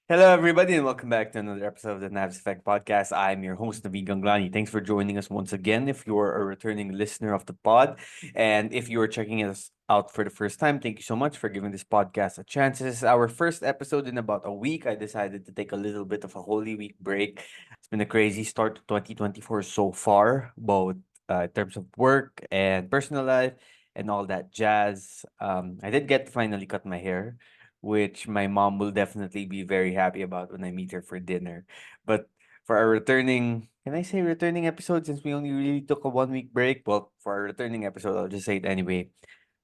Hello, everybody, and welcome back to another episode of the Navs Effect Podcast. I'm your host, Navi Ganglani. Thanks for joining us once again. If you're a returning listener of the pod, and if you are checking us out for the first time, thank you so much for giving this podcast a chance. This is our first episode in about a week. I decided to take a little bit of a Holy Week break. It's been a crazy start to 2024 so far, both in terms of work and personal life and all that jazz. I did get to finally cut my hair, which my mom will definitely be very happy about when I meet her for dinner. But for our returning, can I say returning episode since we only really took a 1 week break? Well, for our returning episode, I'll just say it anyway.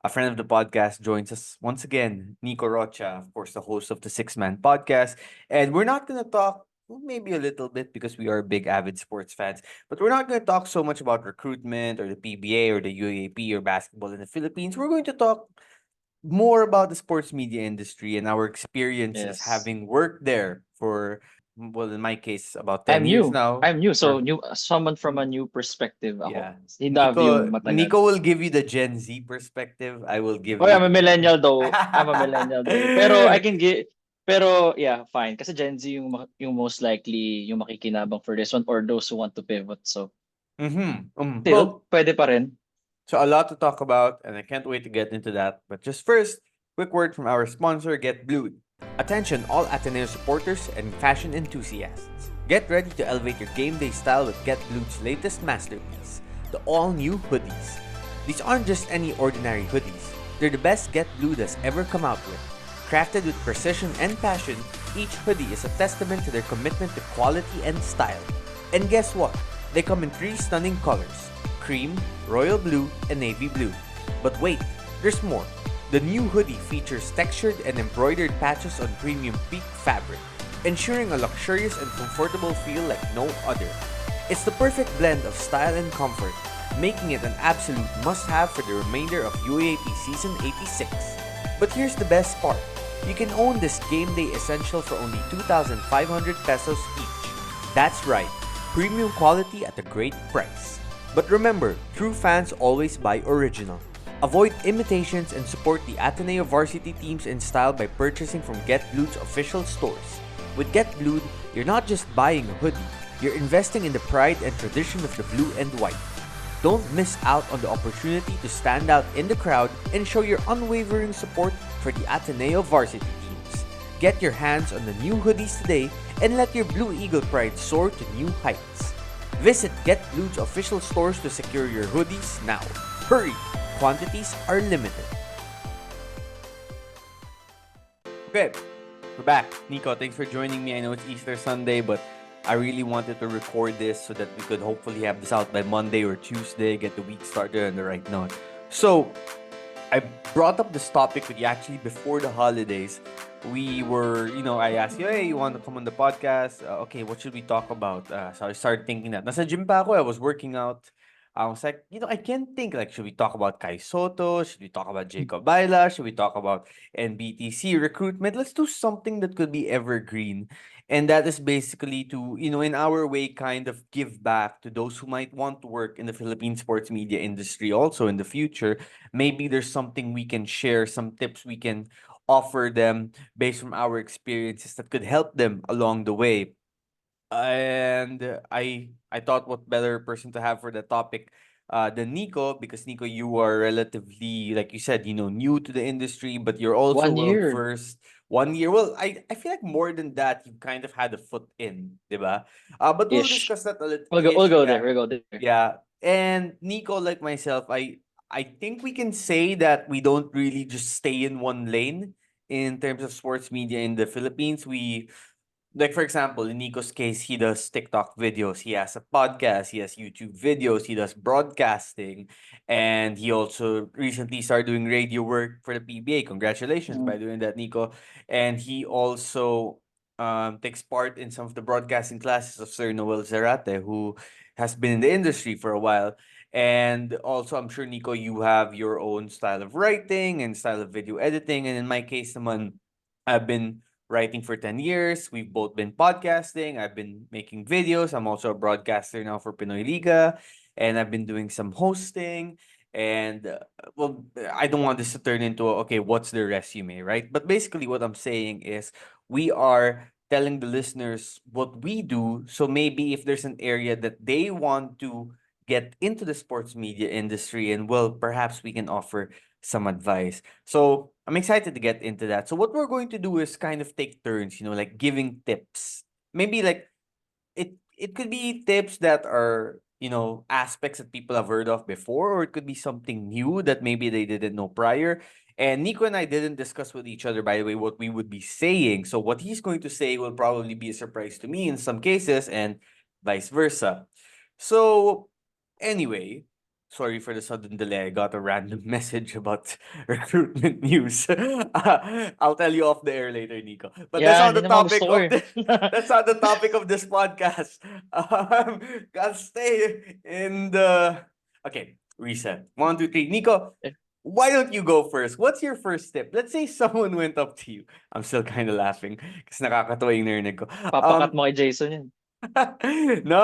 A friend of the podcast joins us once again, Nico Rocha, of course, the host of the Six Man podcast. And we're not going to talk, well, maybe a little bit because we are big avid sports fans, but we're not going to talk so much about recruitment or the PBA or the UAP or basketball in the Philippines. We're going to talk more about the sports media industry and our experiences Yes. having worked there for, well, in my case, about 10 I'm years new. now. I'm new. So For new, someone from a new perspective ako. Yeah. Si Dav yung Nico matagal. will give you the Gen Z perspective. I will give Oh, you I'm a the millennial though. I'm a millennial though. Pero I can get, pero yeah, fine. Kasi Gen Z yung, yung most likely yung makikinabang for this one or those who want to pivot. So still, Well, pwede pa rin. so a lot to talk about, and I can't wait to get into that. But just first, quick word from our sponsor, Get Blued. Attention all Ateneo supporters and fashion enthusiasts. Get ready to elevate your game day style with Get Blued's latest masterpiece, the all-new hoodies. These aren't just any ordinary hoodies. They're the best Get Blued has ever come out with. Crafted with precision and passion, each hoodie is a testament to their commitment to quality and style. And guess what? They come in three stunning colors: cream, royal blue, and navy blue. But wait, there's more. The new hoodie features textured and embroidered patches on premium peak fabric, ensuring a luxurious and comfortable feel like no other. It's the perfect blend of style and comfort, making it an absolute must-have for the remainder of UAP Season 86. But here's the best part. You can own this game day essential for only 2,500 pesos each. That's right, premium quality at a great price. But remember, true fans always buy original. Avoid imitations and support the Ateneo varsity teams in style by purchasing from Get Blued's official stores. With Get Blued, you're not just buying a hoodie, you're investing in the pride and tradition of the blue and white. Don't miss out on the opportunity to stand out in the crowd and show your unwavering support for the Ateneo varsity teams. Get your hands on the new hoodies today and let your Blue Eagle pride soar to new heights. Visit Get Blued's official stores to secure your hoodies now. Hurry! Quantities are limited. Okay, we're back. Nico, thanks for joining me. I know it's Easter Sunday, but I really wanted to record this so that we could hopefully have this out by Monday or Tuesday, get the week started on the right note. So, I brought up this topic with you actually before the holidays. We were, I asked you, hey, you want to come on the podcast? Okay, what should we talk about? So I started thinking that. Nasa gym pa ako, I was working out. I was like, I can't think. Like, should we talk about Kai Soto? Should we talk about Jacob Baila? Should we talk about NBTC recruitment? Let's do something that could be evergreen. And that is basically to, in our way, kind of give back to those who might want to work in the Philippine sports media industry also in the future. Maybe there's something we can share, some tips we can offer them based from our experiences that could help them along the way. And I thought what better person to have for the topic than Nico, because Nico, you are relatively, like you said, new to the industry, but you're also One well year. versed. 1 year. Well, I feel like more than that, you kind of had a foot in, diba? But we'll Ish. discuss that a little We'll ish, go there. yeah. We'll go there. Yeah. And Nico, like myself, I think we can say that we don't really just stay in one lane in terms of sports media in the Philippines. We Like, for example, in Nico's case, he does TikTok videos, he has a podcast, he has YouTube videos, he does broadcasting, and he also recently started doing radio work for the PBA. Congratulations Mm. by doing that, Nico. And he also takes part in some of the broadcasting classes of Sir Noel Zarate, who has been in the industry for a while. And also, I'm sure, Nico, you have your own style of writing and style of video editing. And in my case, naman, I've been writing for 10 years. We've both been podcasting. I've been making videos. I'm also a broadcaster now for Pinoy Liga. And I've been doing some hosting. And, well, I don't want this to turn into, okay, what's the resume, right? But basically, what I'm saying is we are telling the listeners what we do. So maybe if there's an area that they want to get into the sports media industry, and well, perhaps we can offer some advice. So I'm excited to get into that. So what we're going to do is kind of take turns, like giving tips. Maybe like it could be tips that are, aspects that people have heard of before, or it could be something new that maybe they didn't know prior. And Nico and I didn't discuss with each other, by the way, what we would be saying. So what he's going to say will probably be a surprise to me in some cases, and vice versa. So anyway, sorry for the sudden delay. I got a random message about recruitment news. I'll tell you off the air later, Nico. But that's not Yan, the yun ang mga gusto topic ko of eh. the that's not the topic of this podcast. Gotta stay in the. Okay, reset. One, two, three. Nico, why don't you go first? What's your first tip? Let's say someone went up to you. I'm still kind of laughing because nakakatawa yung narinig ko. Papakat mo kay Jason yan. No,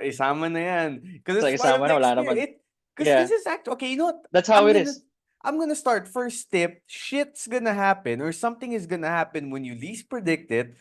isama na yan. Because So, it's part of kasama the na, wala naman. experience. Because this Yeah, is act. Okay, you know what? that's how I'm it gonna is. I'm gonna start first tip. Shit's gonna happen, or something is gonna happen when you least predict it,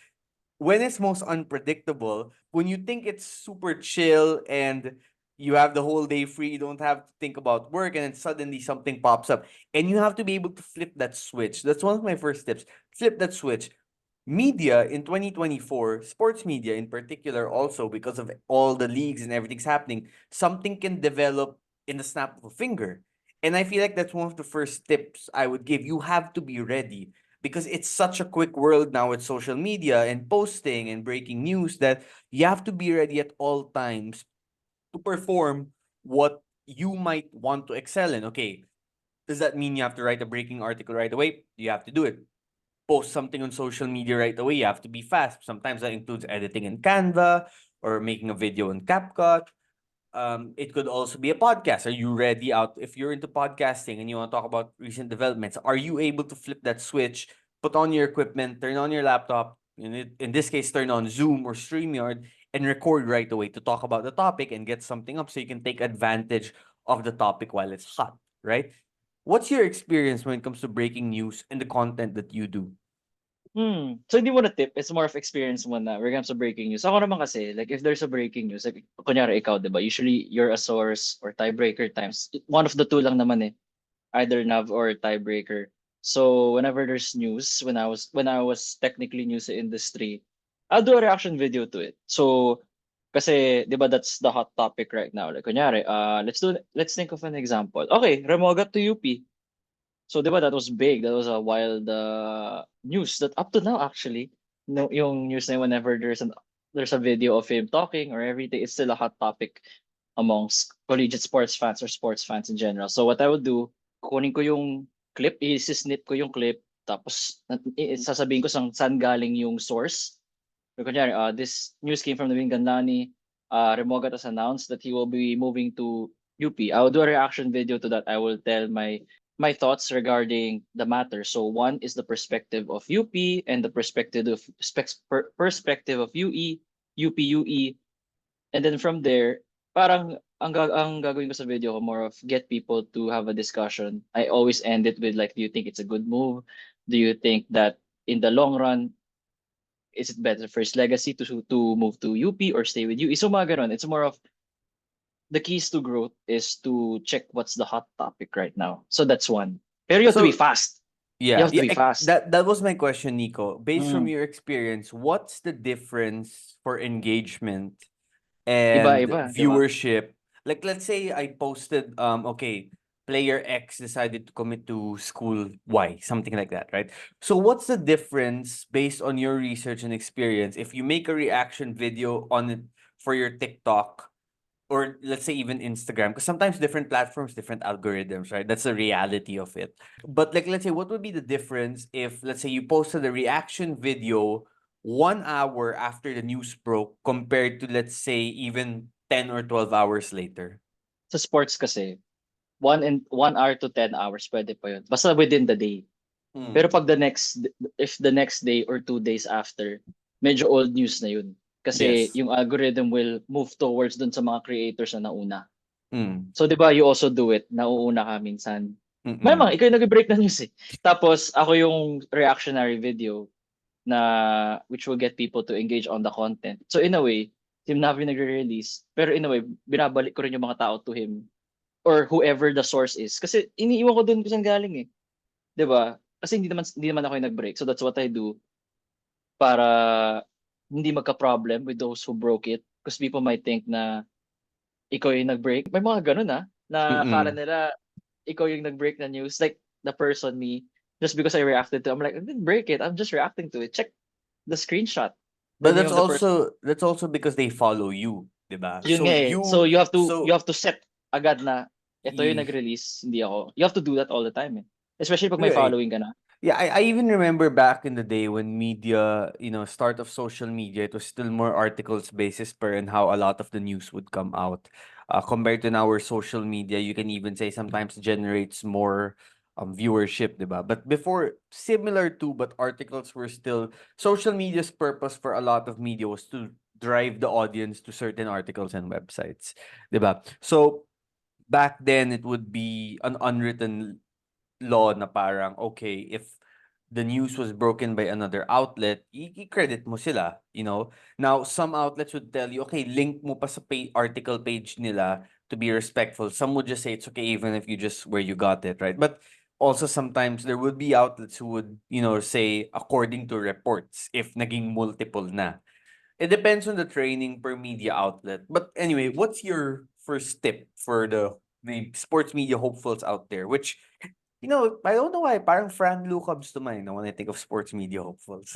when it's most unpredictable, when you think it's super chill and you have the whole day free, you don't have to think about work, and then suddenly something pops up. And you have to be able to flip that switch. That's one of my first tips. Flip that switch. Media in 2024, sports media in particular, also because of all the leagues and everything's happening, something can develop in the snap of a finger. And I feel like that's one of the first tips I would give. You have to be ready because it's such a quick world now with social media and posting and breaking news that you have to be ready at all times to perform what you might want to excel in. Okay, does that mean you have to write a breaking article right away? You have to do it. Post something on social media right away, you have to be fast. Sometimes that includes editing in Canva or making a video in CapCut. It could also be a podcast. Are you ready out? If you're into podcasting and you want to talk about recent developments, are you able to flip that switch, put on your equipment, turn on your laptop, in this case, turn on Zoom or StreamYard and record right away to talk about the topic and get something up so you can take advantage of the topic while it's hot, right? What's your experience when it comes to breaking news and the content that you do? So hindi mo na tip, it's more of experience mo na when it comes to breaking news. Ako naman kasi, like if there's a breaking news, like kunyari ikaw, di ba? Usually you're a source or tiebreaker times. One of the two lang naman eh. Either nav or tiebreaker. So whenever there's news, when I was technically new sa industry, I'll do a reaction video to it. So kasi 'di ba that's the hot topic right now. Like kunyari, let's think of an example. Okay, Remoga to UP. So 'di ba that was big. That was a wild news that up to now actually, no yung news na yun, whenever there's a video of him talking or everything, it's still a hot topic amongst collegiate sports fans or sports fans in general. So what I would do, kukunin ko yung clip, i-snip ko yung clip, tapos sasabihin ko saan galing yung source. So, kunyari, this news came from the Ganlani. Remogat has announced that he will be moving to UP. I will do a reaction video to that. I will tell my thoughts regarding the matter. So one is the perspective of UP and the perspective of UE, UP, UE, and then from there, parang ang gagawin ko sa video ko more of get people to have a discussion. I always end it with like, do you think it's a good move? Do you think that in the long run, is it better for his legacy to move to UP or stay with UE? So mga ganun. It's more of the keys to growth is to check what's the hot topic right now. So that's one. Pero you have to be So fast. You yeah, have to be fast. that was my question, Nico. Based from Mm. your experience, what's the difference for engagement and Iba-iba, di ba? viewership? Like let's say I posted okay, player X decided to commit to school Y, something like that, right? So what's the difference based on your research and experience if you make a reaction video on it for your TikTok, or let's say even Instagram, because sometimes different platforms, different algorithms, right? That's the reality of it. But like, let's say, what would be the difference if, let's say, you posted a reaction video 1 hour after the news broke compared to, let's say, even 10 or 12 hours later? Sa sports kasi, 1 hour to 10 hours, pwede pa yun. Basta within the day. Pero Mm. pag if the next day or 2 days after, medyo old news na yun. Kasi Yes. yung algorithm will move towards dun sa mga creators na nauna. Mm. So 'di ba you also do it, nauuna ka minsan. Mm-mm. Malamang ikaw yung nag-break ng news eh. Tapos ako yung reactionary video. na which will get people to engage on the content. So in a way, Team Navi nagre-release, pero in a way, binabalik ko rin yung mga tao to him or whoever the source is. Kasi iniiwan ko dun kung saan galing eh. 'Di ba? Kasi hindi naman ako yung nag-break. So that's what I do para hindi magka-problem with those who broke it. Because people might think na ikaw yung nag-break. May mga ganun na akala Mm-mm. nila ikaw yung nag-break na news. Like the person, me, just because I reacted to, I'm like, I didn't break it. I'm just reacting to it. Check the screenshot. The But name of the person. that's also because they follow you, 'di ba? Yun So nga eh. So you you so have to set agad na ito yung y- nag-release, hindi ako. You have to do that all the time eh. Especially pag may right. following ka na. Yeah, I even remember back in the day when media, start of social media, it was still more articles basis per and how a lot of the news would come out. Compared to now where social media, you can even say sometimes generates more viewership, diba? But before, similar to, but articles were still, social media's purpose for a lot of media was to drive the audience to certain articles and websites, diba? So, back then, it would be an unwritten law na parang, okay, if the news was broken by another outlet, i-credit mo sila, you know? Now, some outlets would tell you, okay, link mo pa sa article page nila to be respectful. Some would just say it's okay even if you just where you got it, right? But also sometimes there would be outlets who would, say according to reports if naging multiple na. It depends on the training per media outlet. But anyway, what's your first tip for the sports media hopefuls out there? Which, I don't know why, parang Fran Lu comes to mind when I think of sports media hopefuls.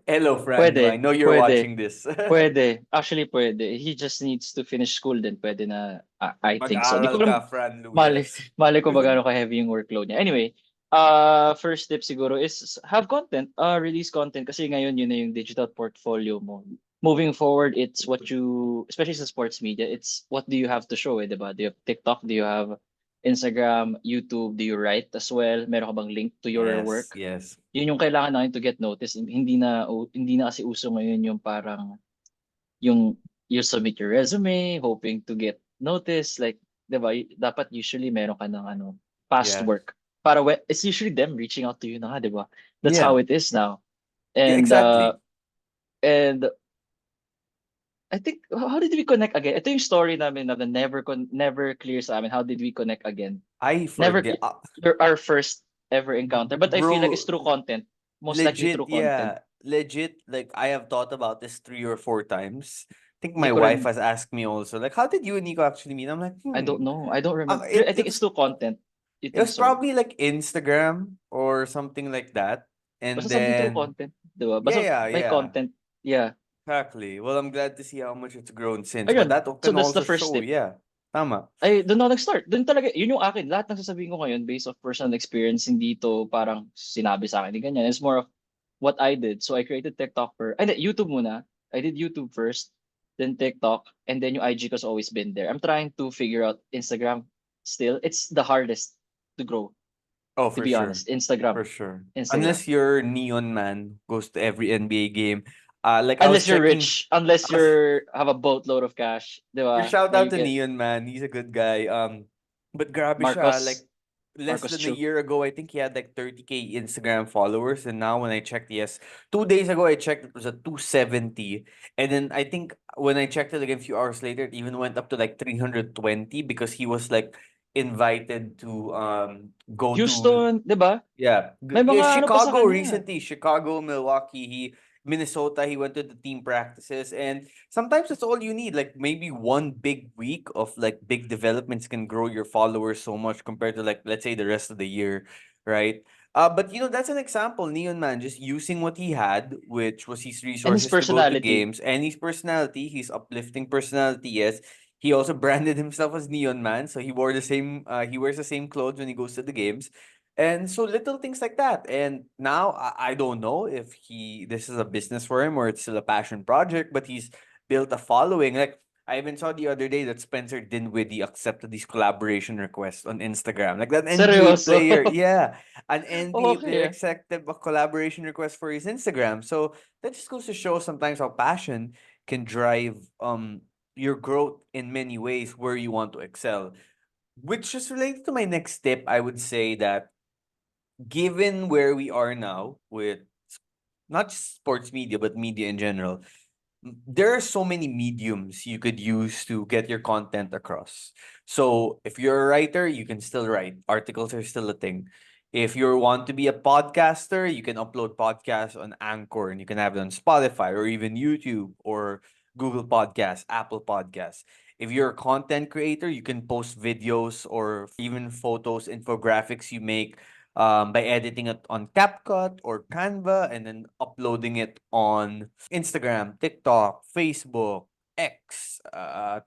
Hello, Fran Lu. I Pwede, know you're pwede, watching this. pwede. Actually, pwede. He just needs to finish school then pwede na, I think so. Di Mag-aral ko alam, ka, Fran Lu, mali, yes. mali ko ba gano'n ka-heavy yung workload niya. Anyway, first tip siguro is have content, release content kasi ngayon yun na yung digital portfolio mo. Moving forward, it's what you, especially sa sports media, it's what do you have to show eh, diba? Do you have TikTok? Do you have Instagram, YouTube? Do you write as well? Meron ka bang link to your Yes, work? yes. Yun yung kailangan natin to get noticed. Hindi na kasi uso ngayon yung parang yung you submit your resume hoping to get noticed like 'di ba dapat usually meron ka ng past Yeah. work para it's usually them reaching out to you na 'di ba, that's how Yeah. it is now. Yeah, and uh exactly. and I think how did we connect again? Ito yung story namin na never clear sa amin. How did we connect again? I Never forget. our first ever encounter, but I feel like Bro, it's through content, most likely legit, through content. yeah. Legit, like I have thought about this 3 or 4 times. I think Hindi my ko rin wife has asked me also, like, how did you and Nico actually meet? I'm like, I don't know. I don't remember. It I think it it's was through content. You it think was so? probably like Instagram or something like that. And Basta something through then content, 'di ba? yeah, Basta yeah, by yeah. content, yeah. Exactly. Well, I'm glad to see how much it's grown since. But Ayun, that so can that's the also first show, tip. yeah. Tama. Ay, doon ako nag-start. Doon talaga, yun yung akin. Lahat ng sasabihin ko ngayon based off personal experience, hindi to parang sinabi sa akin, hindi ganyan. It's more of what I did. So I created TikTok for, ay, hindi, YouTube muna. I did YouTube first, then TikTok, and then yung IG has always been there. I'm trying to figure out Instagram still. It's the hardest to grow, Oh, to for be sure. honest. Instagram. For sure. Instagram. Unless you're Neon Man, goes to every NBA game. Like I was Unless you're checking. rich, unless I was you're have a boatload of cash, 'di For ba? shout Na out you to get Neon Man. He's a good guy. But grabe siya. Marcos, Like less Marcos than a Chu. year ago, I think he had like 30K Instagram followers, and now when I checked, yes, 2 days ago I checked, it was at 270, and then I think when I checked it again a few hours later, it even went up to like 320 because he was like invited to go to Houston, 'di ba? yeah. May Yeah, mga ano pa sa Chicago kanya. recently. Chicago, Milwaukee, Minnesota, he went to the team practices. And sometimes that's all you need. Like maybe one big week of like big developments can grow your followers so much compared to like let's say the rest of the year, right? But that's an example, Neon Man just using what he had, which was his And his resources to go to personality. games and his personality, his uplifting personality, yes. He also branded himself as Neon Man, so he wears the same clothes when he goes to the games. And so little things like that. And now I don't know if this is a business for him or it's still a passion project, but he's built a following. Like I even saw the other day that Spencer Dinwiddie accepted these collaboration requests on Instagram. Like that NBA Seryoso. player, yeah. An NBA Okay, player ah. accepted a collaboration request for his Instagram. So that just goes to show sometimes how passion can drive your growth in many ways where you want to excel. Which is related to my next tip, I would say that given where we are now with not just sports media, but media in general, there are so many mediums you could use to get your content across. So if you're a writer, you can still write. Articles are still a thing. If you want to be a podcaster, you can upload podcasts on Anchor and you can have it on Spotify or even YouTube or Google Podcasts, Apple Podcasts. If you're a content creator, you can post videos or even photos, infographics you make by editing it on CapCut or Canva and then uploading it on Instagram, TikTok, Facebook, X,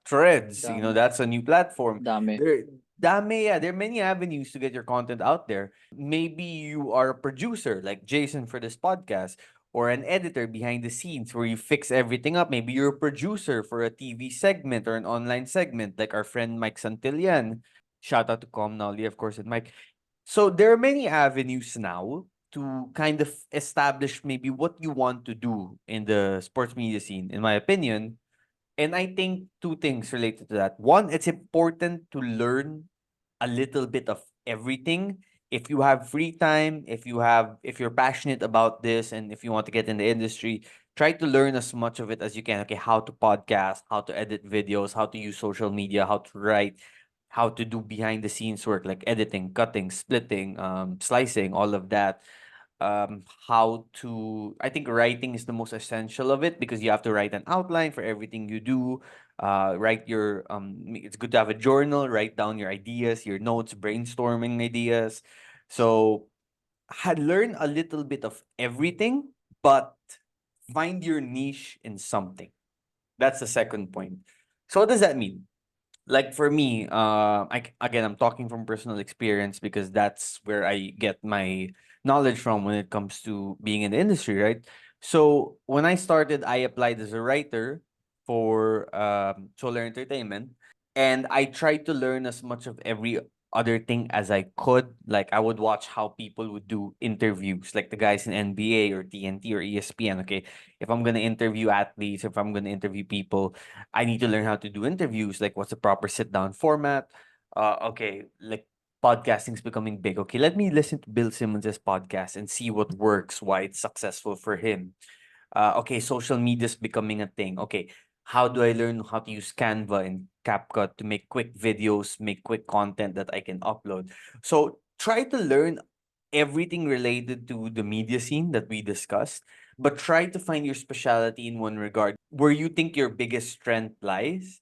Threads. You know, Dami. that's a new platform. Dami. There are many avenues to get your content out there. Maybe you are a producer like Jason for this podcast, or an editor behind the scenes where you fix everything up. Maybe you're a producer for a TV segment or an online segment like our friend Mike Santillan. Shout out to Comnolly, of course, and Mike. So there are many avenues now to kind of establish maybe what you want to do in the sports media scene, in my opinion. And I think two things related to that. One, it's important to learn a little bit of everything. If you have free time, if you're passionate about this and if you want to get in the industry, try to learn as much of it as you can. Okay, how to podcast, how to edit videos, how to use social media, how to write, how to do behind the scenes work like editing, cutting, splitting, slicing, all of that. How to I think writing is the most essential of it because you have to write an outline for everything you do. Write your it's good to have a journal, write down your ideas, your notes, brainstorming ideas. So learn a little bit of everything, but find your niche in something. That's the second point. So what does that mean? Like for me, again, I'm talking from personal experience because that's where I get my knowledge from when it comes to being in the industry, right? So when I started, I applied as a writer for Solar Entertainment, and I tried to learn as much of every other thing as I could. Like I would watch how people would do interviews, like the guys in NBA or TNT or ESPN. Okay, if I'm gonna interview athletes, if I'm gonna interview people, I need to learn how to do interviews, like what's the proper sit down format. Okay, like podcasting's becoming big. Okay, let me listen to Bill Simmons's podcast and see what works, why it's successful for him. Okay, social media is becoming a thing. Okay, how do I learn how to use Canva and CapCut to make quick videos, make quick content that I can upload? So try to learn everything related to the media scene that we discussed, but try to find your specialty in one regard where you think your biggest strength lies,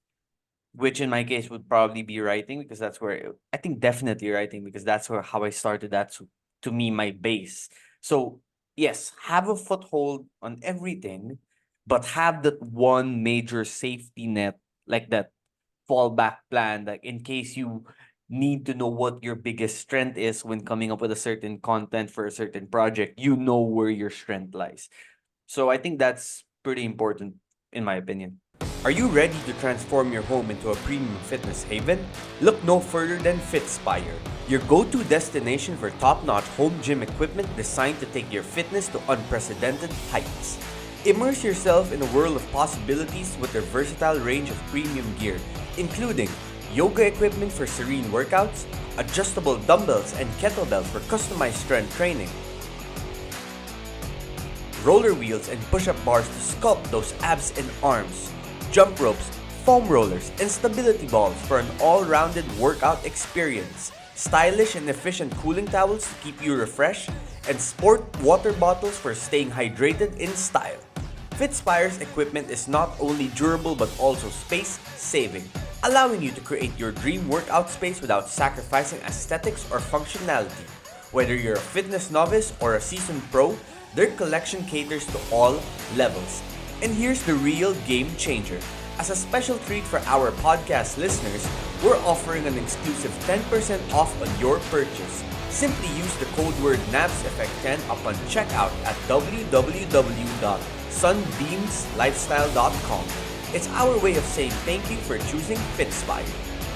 which in my case would probably be writing because that's where I think definitely writing because that's where how I started. That's to me my base. So yes, have a foothold on everything, but have that one major safety net, like that fallback plan, like in case you need to know what your biggest strength is when coming up with a certain content for a certain project, you know where your strength lies. So I think that's pretty important in my opinion. Are you ready to transform your home into a premium fitness haven? Look no further than Fitspire, your go-to destination for top-notch home gym equipment designed to take your fitness to unprecedented heights. Immerse yourself in a world of possibilities with their versatile range of premium gear, including yoga equipment for serene workouts, adjustable dumbbells and kettlebells for customized strength training, roller wheels and push-up bars to sculpt those abs and arms, jump ropes, foam rollers, and stability balls for an all-rounded workout experience, stylish and efficient cooling towels to keep you refreshed, and sport water bottles for staying hydrated in style. Fitspire's equipment is not only durable but also space-saving, allowing you to create your dream workout space without sacrificing aesthetics or functionality. Whether you're a fitness novice or a seasoned pro, their collection caters to all levels. And here's the real game changer. As a special treat for our podcast listeners, we're offering an exclusive 10% off on your purchase. Simply use the code word NAVSEffect10 upon checkout at www.sunbeamslifestyle.com. It's our way of saying thank you for choosing Fitspire.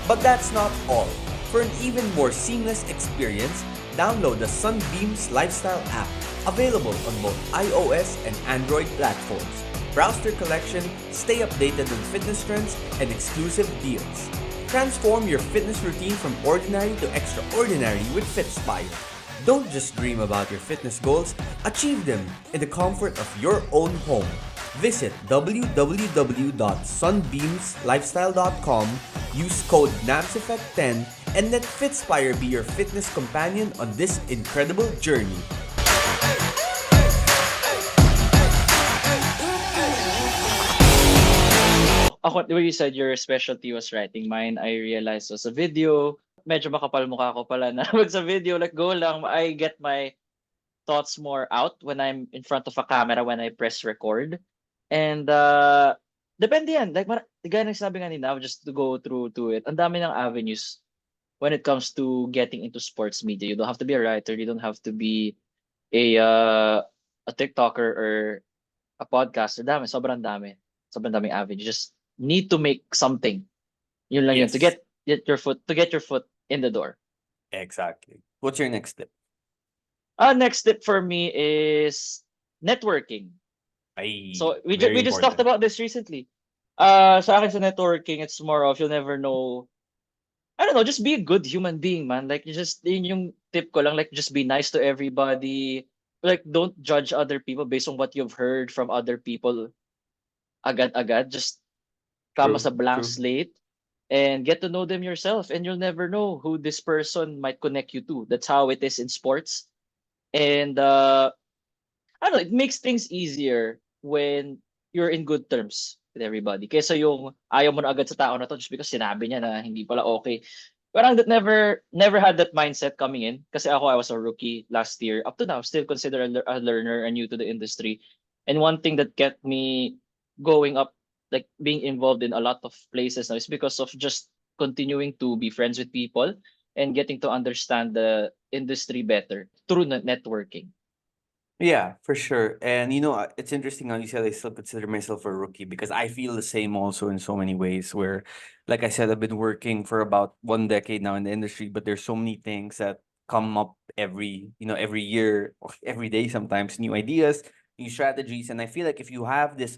But that's not all. For an even more seamless experience, download the Sunbeams Lifestyle app, available on both iOS and Android platforms. Browse their collection, stay updated on fitness trends and exclusive deals. Transform your fitness routine from ordinary to extraordinary with Fitspire. Don't just dream about your fitness goals, achieve them in the comfort of your own home. Visit www.sunbeamslifestyle.com, use code NAPSEFFECT10, and let Fitspire be your fitness companion on this incredible journey. Ako, when you said your specialty was writing, mine I realized was a video. Medyo makapal mukha ko pala na mag sa video, like go lang, I get my thoughts more out when I'm in front of a camera when I press record. And depende yan. Like, gaya ng sabi nga ni Nav, just to go through to it, ang dami ng avenues when it comes to getting into sports media. You don't have to be a writer. You don't have to be a TikToker or a podcaster. Dami, sobrang dami. Sobrang daming avenues. You just need to make something. Yun lang yun. To Yes, get your foot in the door. exactly. What's your next tip? Next tip for me is networking. So Very we just talked important. about this recently. Sa akin sa networking, it's more of you'll never know. I don't know, just be a good human being, man. Like you just yun yung tip ko lang, like just be nice to everybody. Like don't judge other people based on what you've heard from other people agad-agad. Just come as True, a blank true. slate and get to know them yourself, and you'll never know who this person might connect you to. That's how it is in sports. And I don't know, it makes things easier when you're in good terms with everybody. Kaysa yung ayaw mo na agad sa tao na to just because sinabi niya na hindi pala okay. Parang that never had that mindset coming in. Kasi ako, I was a rookie last year. Up to now, still considered a learner and new to the industry. And one thing that kept me going up, like being involved in a lot of places now, is because of just continuing to be friends with people and getting to understand the industry better through networking. Yeah, for sure. And it's interesting how you said I still consider myself a rookie because I feel the same also in so many ways where, like I said, I've been working for about 1 decade now in the industry, but there's so many things that come up every year, or every day sometimes, new ideas, new strategies. And I feel like if you have this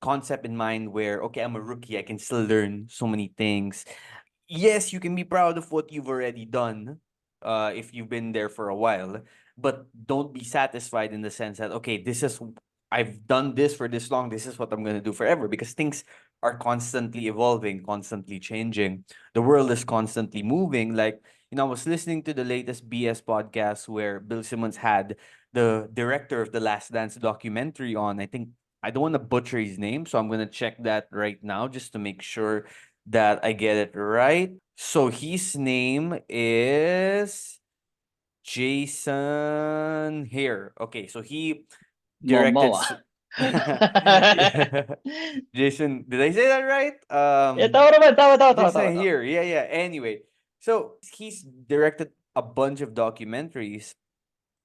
concept in mind where, okay, I'm a rookie, I can still learn so many things. Yes, you can be proud of what you've already done, if you've been there for a while, but don't be satisfied in the sense that, okay, I've done this for this long, this is what I'm gonna do forever, because things are constantly evolving, constantly changing. The world is constantly moving. Like, I was listening to the latest BS podcast where Bill Simmons had the director of the Last Dance documentary on. I don't want to butcher his name, so I'm gonna check that right now just to make sure that I get it right. So his name is Jason Hare. Okay, so he directed. Momoa. Yeah. Jason, did I say that right? Yeah, tama naman, tama, Jason tama. Hare. Yeah, yeah. Anyway, so he's directed a bunch of documentaries.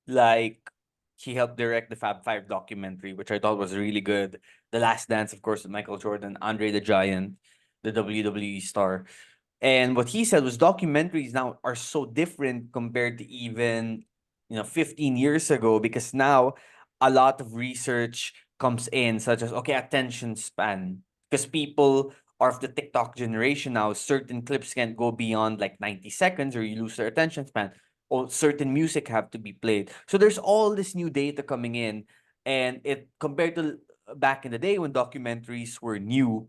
Like, he helped direct the Fab Five documentary, which I thought was really good. The Last Dance, of course, with Michael Jordan, Andre the Giant, the WWE star. And what he said was documentaries now are so different compared to even 15 years ago, because now a lot of research comes in, such as, okay, attention span, because people are of the TikTok generation now. Certain clips can't go beyond like 90 seconds or you lose their attention span, or certain music have to be played. So there's all this new data coming in, and it compared to back in the day when documentaries were new,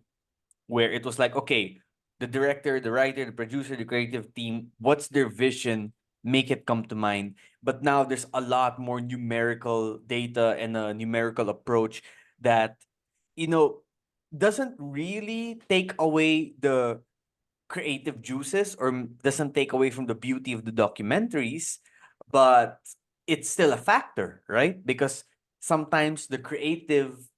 where it was like, okay, the director, the writer, the producer, the creative team, what's their vision? Make it come to mind. But now there's a lot more numerical data and a numerical approach that, you know, doesn't really take away the creative juices, or doesn't take away from the beauty of the documentaries, but it's still a factor, right? Because sometimes the creative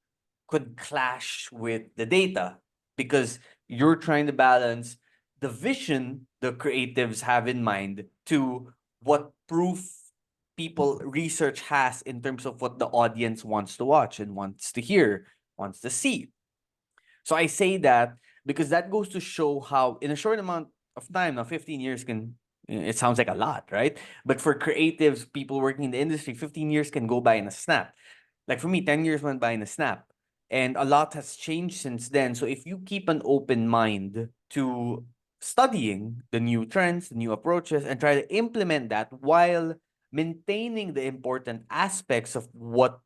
could clash with the data, because you're trying to balance the vision the creatives have in mind to what proof people research has in terms of what the audience wants to watch and wants to hear, wants to see. So I say that because that goes to show how, in a short amount of time, now 15 years can, it sounds like a lot, right? But for creatives, people working in the industry, 15 years can go by in a snap. Like for me, 10 years went by in a snap. And a lot has changed since then. So if you keep an open mind to studying the new trends, the new approaches, and try to implement that while maintaining the important aspects of what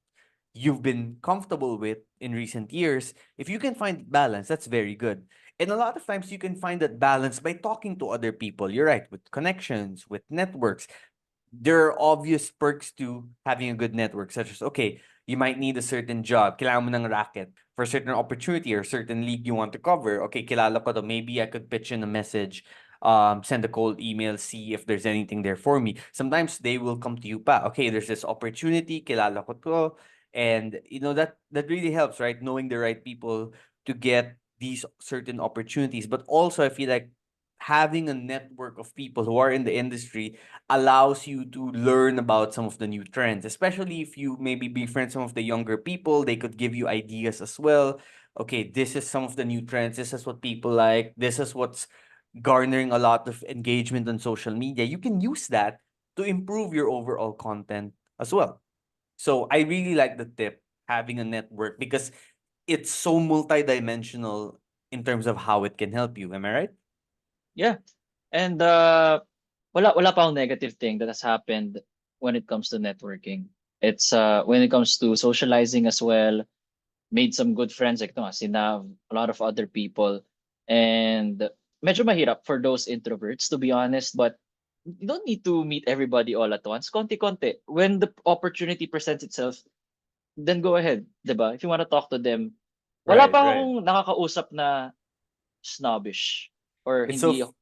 you've been comfortable with in recent years, if you can find balance, that's very good. And a lot of times you can find that balance by talking to other people. You're right, with connections, with networks. There are obvious perks to having a good network, such as, okay, you might need a certain job, kailangan mo ng racket for a certain opportunity or certain league you want to cover. Okay, kilala ko to, maybe I could pitch in a message, send a cold email, see if there's anything there for me. Sometimes they will come to you pa. Okay, there's this opportunity, kilala ko to, and that really helps, right? Knowing the right people to get these certain opportunities. But also, I feel like having a network of people who are in the industry allows you to learn about some of the new trends, especially if you maybe befriend some of the younger people. They could give you ideas as well. Okay, this is some of the new trends. This is what people like. This is what's garnering a lot of engagement on social media. You can use that to improve your overall content as well. So I really like the tip, having a network, because it's so multidimensional in terms of how it can help you. Am I right? Yeah. And wala pa akong negative thing that has happened when it comes to networking. It's when it comes to socializing as well, made some good friends like ito nga, si Nav, a lot of other people. And medyo mahirap for those introverts to be honest, but you don't need to meet everybody all at once. Konti-konti. When the opportunity presents itself, then go ahead, 'di ba? If you want to talk to them. Wala Right, pa right. akong nakakausap na snobbish or It's so hindi, f-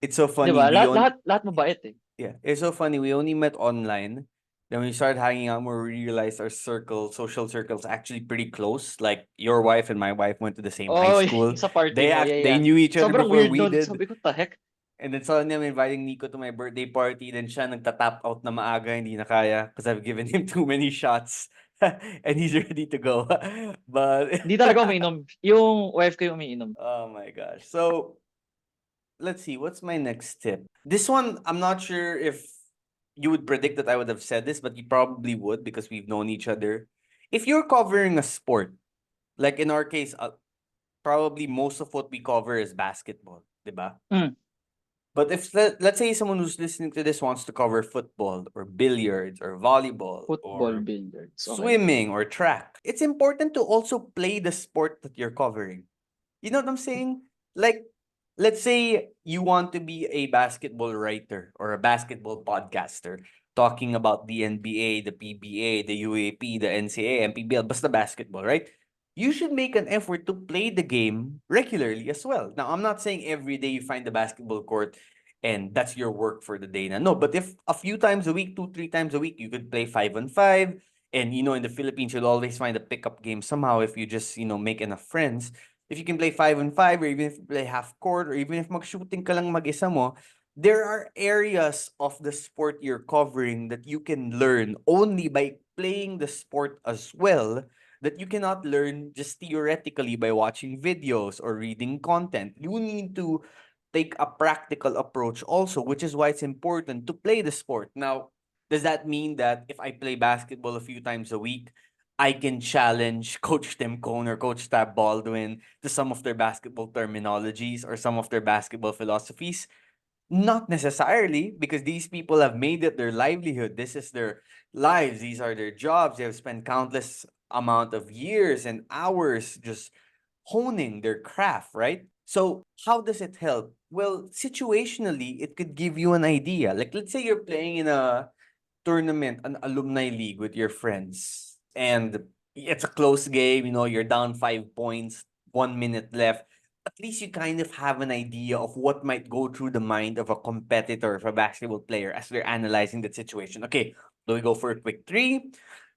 it's so 'di funny. ba? Lahat mabait eh. Yeah, it's so funny. We only met online. Then when we started hanging out more, we realized our social circle's actually pretty close. Like your wife and my wife went to the same high Oh, school. sa party mo. Yeah, They yeah. knew each other Sobrang before weird we nun. did. Sabi ko, the heck? And then suddenly I'm inviting Nico to my birthday party. Then siya nagtatap out na maaga, hindi na kaya because I've given him too many shots. And he's ready to go. But Hindi talaga umiinom. Yung wife ko yung umiinom. oh my gosh. So let's see, what's my next tip? This one, I'm not sure if you would predict that I would have said this, but you probably would because we've known each other. If you're covering a sport, like in our case, probably most of what we cover is basketball, diba? Mm, But if let's say someone who's listening to this wants to cover football or billiards or volleyball football or billiards. Okay. swimming or track, it's important to also play the sport that you're covering. You know what I'm saying? Like, let's say you want to be a basketball writer or a basketball podcaster talking about the NBA, the PBA, the UAP, the NCAA, and PBL, basta basketball, right? You should make an effort to play the game regularly as well. Now, I'm not saying every day you find the basketball court and that's your work for the day. No, but if a few times a week, 2, 3 times a week, you could play 5-on-5. And in the Philippines, you'll always find a pickup game somehow if you just make enough friends. If you can play 5-on-5, or even if you play half court, or even if mag-shooting ka lang mag-isa mo, there are areas of the sport you're covering that you can learn only by playing the sport as well, that you cannot learn just theoretically by watching videos or reading content. You need to take a practical approach also, which is why it's important to play the sport. Now, does that mean that if I play basketball a few times a week, I can challenge Coach Tim Cone or Coach Tab Baldwin to some of their basketball terminologies or some of their basketball philosophies? Not necessarily, because these people have made it their livelihood. This is their lives. These are their jobs. They have spent countless amount of years and hours just honing their craft, right? So how does it help? Well, situationally, it could give you an idea. Like, let's say you're playing in a tournament, an alumni league with your friends, and it's a close game, you're down 5 points, 1 minute left. At least you kind of have an idea of what might go through the mind of a competitor, of a basketball player as they're analyzing that situation. Okay, do we go for a quick three?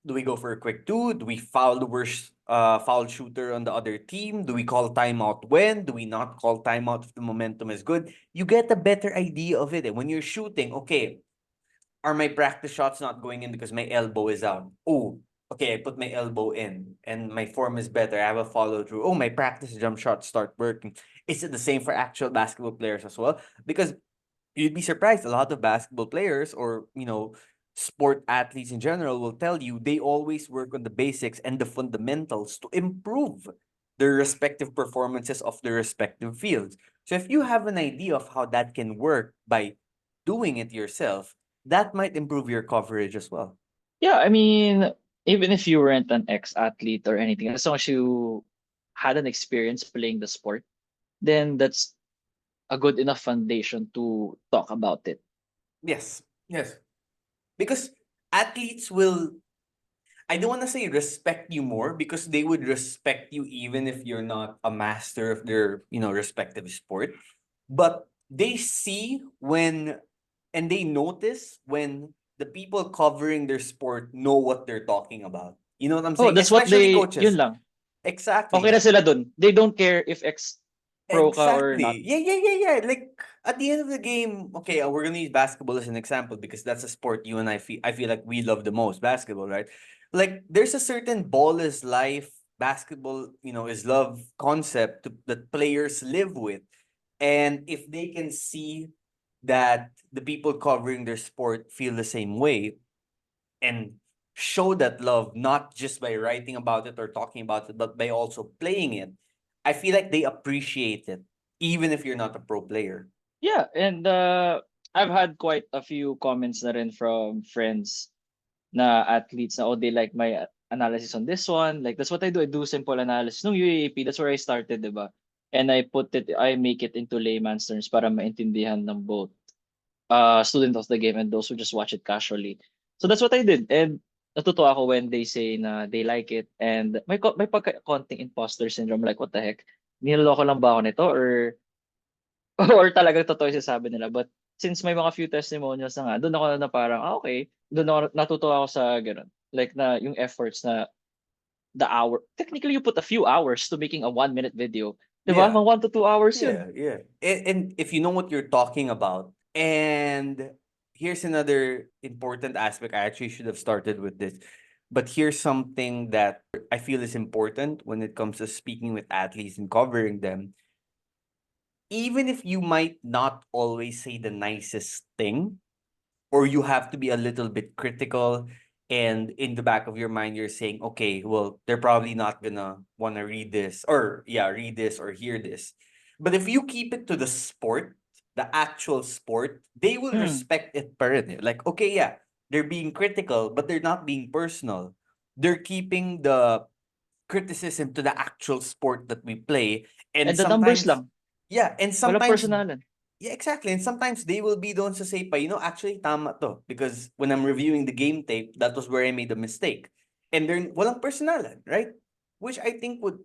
Do we go for a quick two? Do we foul the worst foul shooter on the other team? Do we call timeout when? Do we not call timeout if the momentum is good? You get a better idea of it. And when you're shooting, okay, are my practice shots not going in because my elbow is out? Oh, okay, I put my elbow in and my form is better. I have a follow through. Oh, my practice jump shots start working. Is it the same for actual basketball players as well? Because you'd be surprised, a lot of basketball players or, sport athletes in general will tell you they always work on the basics and the fundamentals to improve their respective performances of their respective fields. So if you have an idea of how that can work by doing it yourself, that might improve your coverage as well. Yeah, I mean, even if you weren't an ex-athlete or anything, as long as you had an experience playing the sport, then that's a good enough foundation to talk about it. Yes, yes. Because athletes will, I don't want to say respect you more, because they would respect you even if you're not a master of their, respective sport. But they see when, and they notice when the people covering their sport know what they're talking about. You know what I'm Oh, saying? that's what Especially yun coaches. lang. Okay Exactly. na sila dun. They don't care if ex-pro ka or not. Exactly. Yeah, yeah, yeah, yeah. Like at the end of the game, okay, we're gonna use basketball as an example because that's a sport you and I feel like we love the most, basketball, right? Like there's a certain ball is life, basketball, is love concept that players live with. And if they can see that the people covering their sport feel the same way, and show that love not just by writing about it or talking about it, but by also playing it, I feel like they appreciate it, even if you're not a pro player. Yeah, and I've had quite a few comments na rin from friends na athletes na, oh, they like my analysis on this one. Like, that's what I do. I do simple analysis. Nung UAAP, that's where I started, diba? And I make it into layman's terms para maintindihan ng both student of the game and those who just watch it casually. So that's what I did. And natutuwa ako when they say na they like it. And may konting imposter syndrome. Like, what the heck? Niloloko lang ba ako nito? Or or talagang totoo yung sinasabi nila. But since may mga few testimonials na nga, doon ako na parang, okay. Doon ako natutuwa ako sa ganun. Like na yung efforts na the hour. Technically, you put a few hours to making a 1 minute video. Diba? Yeah, Mga 1 to 2 hours yun. yeah, yeah. And if you know what you're talking about, and here's another important aspect. I actually should have started with this, but here's something that I feel is important when it comes to speaking with athletes and covering them. Even if you might not always say the nicest thing, or you have to be a little bit critical, and in the back of your mind you're saying, okay, well, they're probably not gonna want to read this, or yeah, read this or hear this. But if you keep it to the sport, the actual sport, they will Hmm. respect it pa rin eh. Like, okay, yeah, they're being critical, but they're not being personal. They're keeping the criticism to the actual sport that we play. And And the numbers sometimes, lang. yeah, and Walang sometimes, personalan. yeah, exactly. And sometimes they will be the ones to say pa, actually tama to. Because when I'm reviewing the game tape, that was where I made a mistake. And they're walang personalan, right? Which I think would,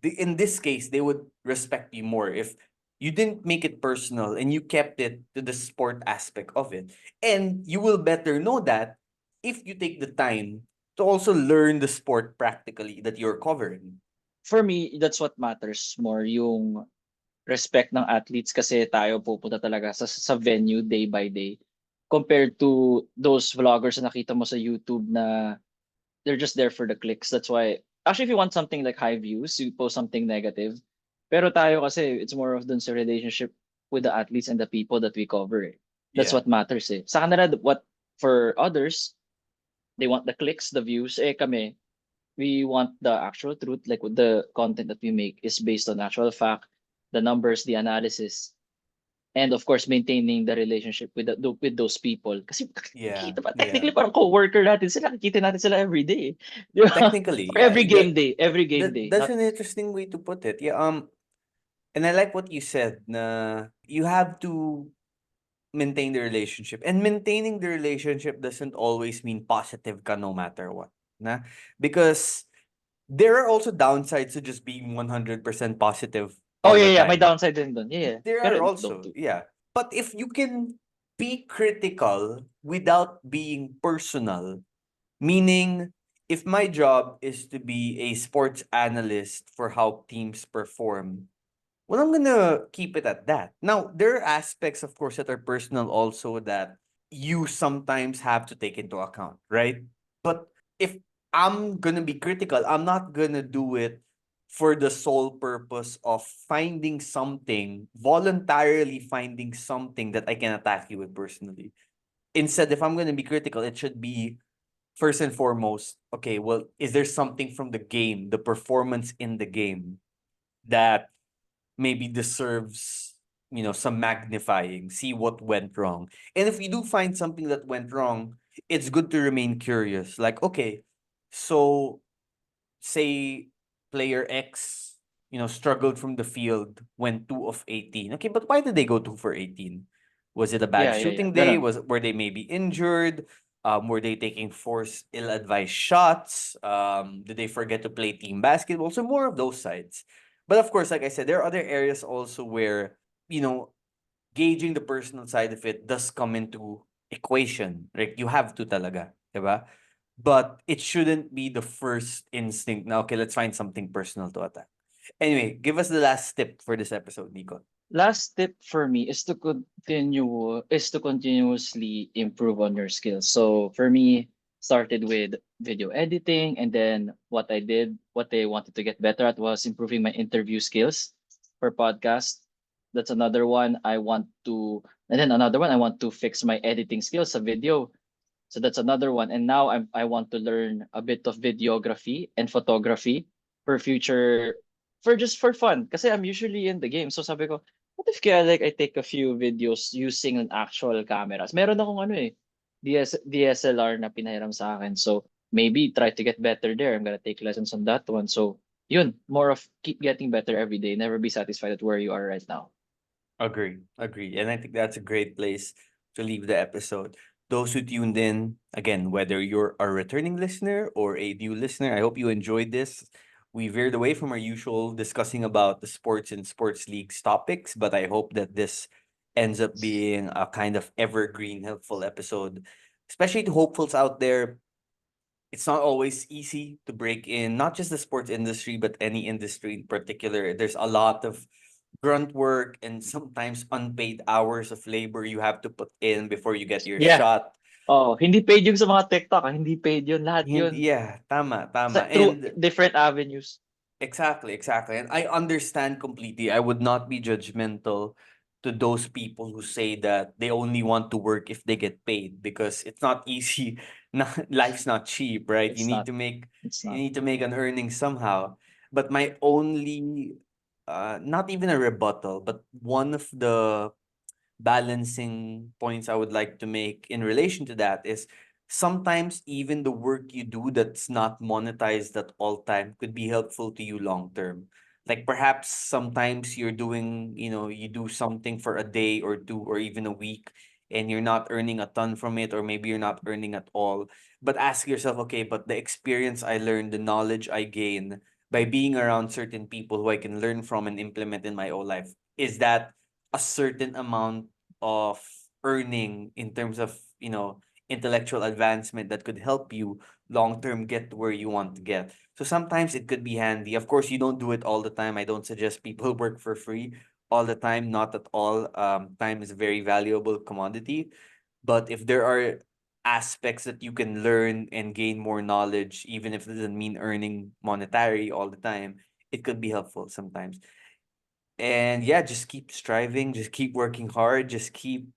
in this case, they would respect you more if you didn't make it personal and you kept it to the sport aspect of it. And you will better know that if you take the time to also learn the sport practically that you're covering. For me, that's what matters more, yung respect ng athletes kasi tayo pupunta talaga sa venue day by day compared to those vloggers na nakita mo sa YouTube na they're just there for the clicks. That's why actually if you want something like high views, you post something negative. Pero tayo kasi it's more of dun sa relationship with the athletes and the people that we cover. Eh. That's Yeah. what matters eh. Sa kanila, what for others, they want the clicks, the views. Eh kami, we want the actual truth, like with the content that we make is based on actual fact, the numbers, the analysis, and of course maintaining the relationship with with those people. Kasi Yeah. kita ba Yeah. technically parang co-worker natin sila, nakikita natin sila every day. Di ba? Technically, Or yeah. every game That day. that's Not an interesting way to put it. Yeah. And I like what you said. Na you have to maintain the relationship, and maintaining the relationship doesn't always mean positive ka no matter what. Na because there are also downsides to just being 100% positive oh all the yeah, yeah, may time. downside din doon. Yeah, yeah. There are Pero don't also, do. yeah. But if you can be critical without being personal, meaning if my job is to be a sports analyst for how teams perform, well, I'm gonna keep it at that. Now, there are aspects, of course, that are personal also that you sometimes have to take into account, right? But if I'm gonna be critical, I'm not gonna do it for the sole purpose of finding something, voluntarily finding something that I can attack you with personally. Instead, if I'm gonna be critical, it should be first and foremost, okay, well, is there something from the game, the performance in the game, that maybe deserves some magnifying, see what went wrong. And if you do find something that went wrong, it's good to remain curious. Like, okay, so say player X, struggled from the field, went 2 of 18. Okay, but why did they go 2 for 18? Was it a bad Yeah. shooting day? Ganon. Were they maybe injured? Were they taking forced ill-advised shots? Did they forget to play team basketball? So more of those sides. But of course, like I said, there are other areas also where, you know, gauging the personal side of it does come into equation. Like you have to talaga, diba? But it shouldn't be the first instinct. Now, okay, let's find something personal to attack. Anyway, give us the last tip for this episode, Nico. Last tip for me is to continuously improve on your skills. So for me, started with video editing, and then what I wanted to get better at was improving my interview skills for podcast. That's another one I want to, and then another one I want to fix my editing skills of video. So that's another one. And now I want to learn a bit of videography and photography for future, for just for fun. Kasi I'm usually in the game. So sabi ko, what if kaya like I take a few videos using an actual cameras? Meron akong ano eh, DSLR na pinahiram sa akin. So maybe try to get better there. I'm gonna take lessons on that one. So yun, more of keep getting better every day. Never be satisfied at where you are right now. Agree, agree. And I think that's a great place to leave the episode. Those who tuned in, again, whether you're a returning listener or a new listener, I hope you enjoyed this. We veered away from our usual discussing about the sports and sports leagues topics, but I hope that this ends up being a kind of evergreen, helpful episode, especially to hopefuls out there. It's not always easy to break in, not just the sports industry, but any industry in particular. There's a lot of grunt work and sometimes unpaid hours of labor you have to put in before you get your Yeah. shot. Oh, hindi paid yung sa mga TikTok. Hindi paid yun. Lahat yun. Yeah, tama, Sa, tama. through And different avenues. exactly, exactly. And I understand completely. I would not be judgmental to those people who say that they only want to work if they get paid because it's not easy. Not, life's not cheap, right? It's not. It's You not. need to make an earning somehow. But my only not even a rebuttal, but one of the balancing points I would like to make in relation to that is sometimes even the work you do that's not monetized at all time could be helpful to you long term. Like perhaps sometimes you're doing, you do something for a day or two or even a week and you're not earning a ton from it, or maybe you're not earning at all. But ask yourself, okay, but the experience I learned, the knowledge I gain by being around certain people who I can learn from and implement in my own life, is that a certain amount of earning in terms of intellectual advancement that could help you long term get to where you want to get. So sometimes it could be handy. Of course, you don't do it all the time. I don't suggest people work for free all the time, not at all. Time is a very valuable commodity, but if there are aspects that you can learn and gain more knowledge, even if it doesn't mean earning monetary all the time, it could be helpful sometimes. And yeah, just keep striving, just keep working hard, just keep,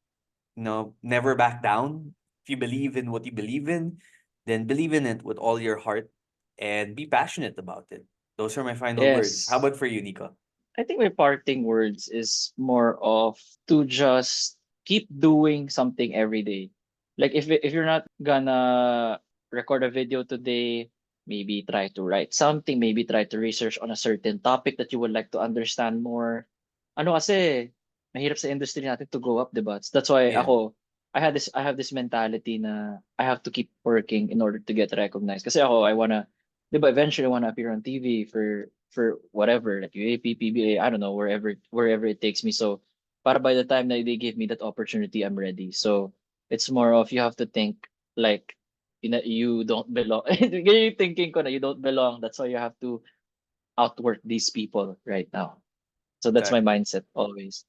never back down. If you believe in what you believe in, then believe in it with all your heart and be passionate about it. Those are my final words. How Yes. about for you, Nico? I think my parting words is more of to just keep doing something every day. Like if you're not gonna record a video today, maybe try to write something, maybe try to research on a certain topic that you would like to understand more. Ano kasi, mahirap sa industry natin to go up, diba? That's why Yeah, I have this mentality na I have to keep working in order to get recognized. Kasi ako, I wanna, diba, eventually I wanna appear on TV for whatever, like UAP, PBA, I don't know, wherever it takes me. So para by the time that they give me that opportunity, I'm ready. So it's more of you have to think like you don't belong. Yung thinking ko na you don't belong. That's why you have to outwork these people right now. So that's my exactly. mindset always.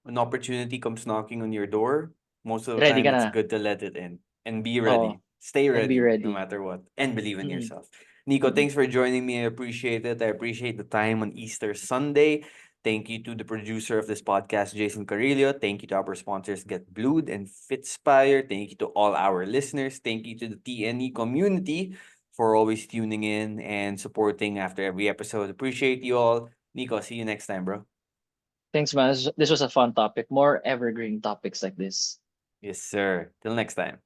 When opportunity comes knocking on your door, most of the Ready time ka it's na. good to let it in and be Oh, ready. Stay and be ready no ready. matter what and believe in Mm-mm, yourself. Nico, mm-mm. thanks for joining me. I appreciate it. I appreciate the time on Easter Sunday. Thank you to the producer of this podcast, Jason Carillo. Thank you to our sponsors, Get Blued and Fitspire. Thank you to all our listeners. Thank you to the TNE community for always tuning in and supporting after every episode. Appreciate you all. Nico, see you next time, bro. Thanks, man. This was a fun topic. More evergreen topics like this. Yes, sir. Till next time.